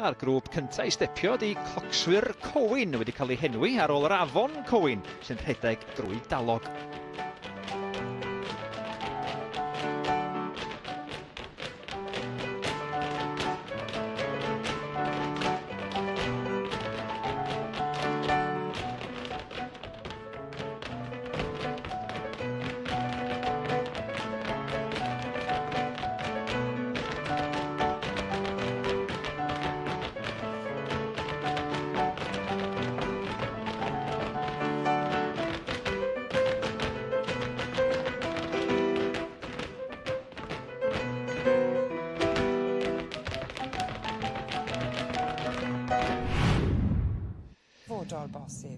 A'r grŵp cyntaf i stepio di clocswyr Cowyn wedi cael ei henwi ar ôl yr afon Cowyn sy'n rhedeg drwy dalog.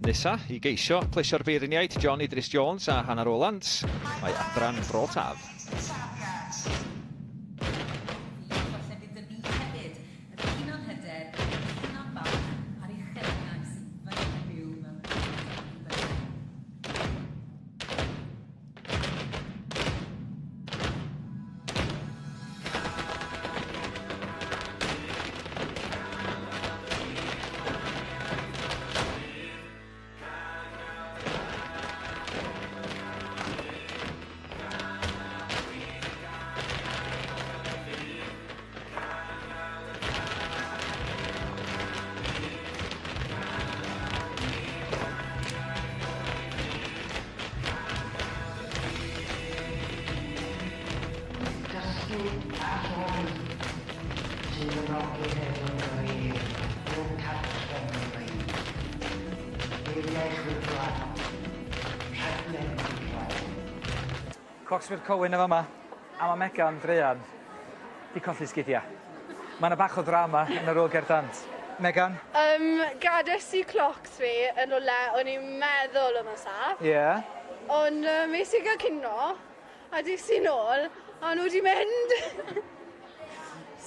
Nesa i geisio plesio'r beirniaid John Idris Jones a Hannah Rowlands, mae adran Bro Taf. Clocswyr Cowyn efo yma, a mae Megan Draean di colli sgidiau. Mae yna bach o drama yn yr ôl gerdant. Megan? Gades i clocs fi yn ola, o'n i'n meddwl o'n saff. Ie. Ond mes i gael cynno, a dis i nôl, a nhw di mynd.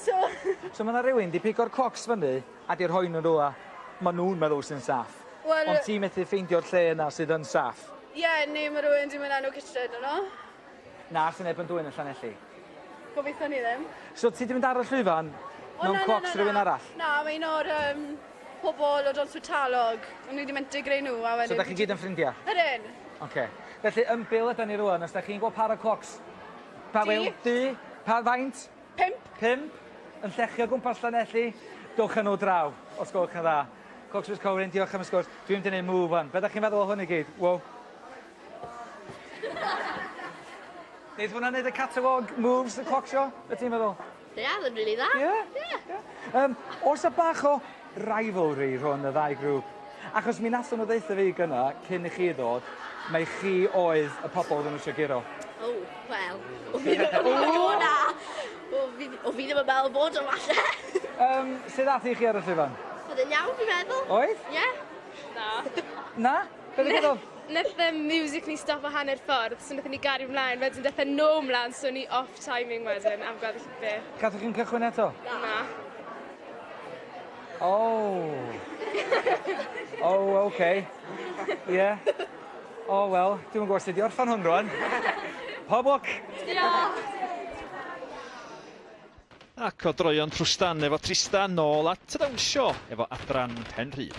So mae yna rhywun di pigo'r clocs fyny a di rhoi nhw nhw a mae nhw'n meddwl sy'n saff. Ond ti methu ffeindio'r lle yna sydd yn saff. Ie, neu mae rhywun di mynd â nhw cytred yno. Na, sy'n neb yn dwy'n y Llanelli. Gobeithio ni ddim. So ti di mynd ar y llwyfan mewn clocs rhywun arall? Na, mae un o'r pobl o Donsford Talog. O'n i di mynd i greu nhw. So da chi gyd yn ffrindiau? Ydyn. Oce. Felly ymbil ydyn ni rwan, os da chi'n gweld par o clocs? Di? Pa faint? 5. 5. Yn llechio gwmpas Llanelli, dwch nhw draw, os gwelwch yn dda. Clocswyr Cowyn, diolch am y sgwrs. Dwi'n mynd i wneud move fan. Be da chi'n meddwl o hwn i gyd? Wow. Neith hwnna wneud y catalog moves y clocsio? Be ti'n meddwl? Yeah, they're really that. Yeah. Oes y bach o rivalry rhwng y ddau grŵp? Achos mi nathon nhw ddeitha fi gyna, cyn i chi ddod, mae chi oedd y pobl oedden nhw eisiau giro. O, wel. O fi ddim yn meddwl bod o'n falle. Sut ath i chi ar y llwyfan? Oedd yn iawn, fi'n meddwl. Oedd? Ie. Na. Na? Be dwi'n meddwl? Neth y music ni stop o hanner ffordd, so nethon ni gario ymlaen, wedyn deth e no ymlaen, so ni off-timing wedyn am gweddill beth. Gathoch chi'n cychwyn eto? Na. Oh. Oh, okay. Yeah. Oh, well, dwi'n yn gwrs i di orffan hwn rwan. Pob lwc. Diolch. Ac o droion Trwstan efo Tristan nôl at y dawnsio efo adran Penrhyd.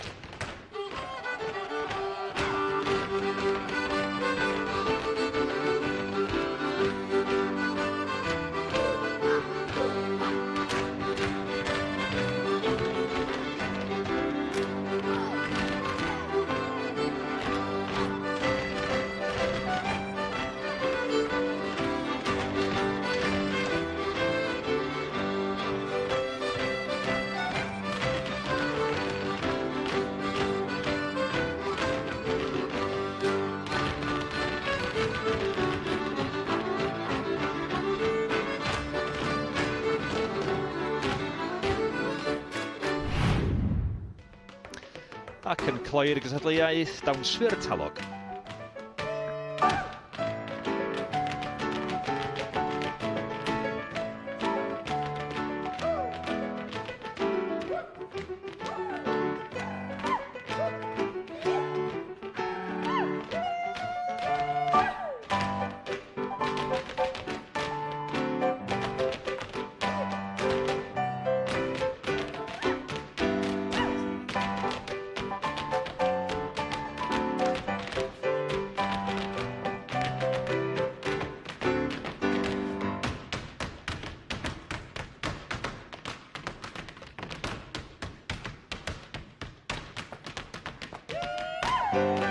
Ac yn cloi'r gystadleuaeth dawnswyr Talog. Diolch.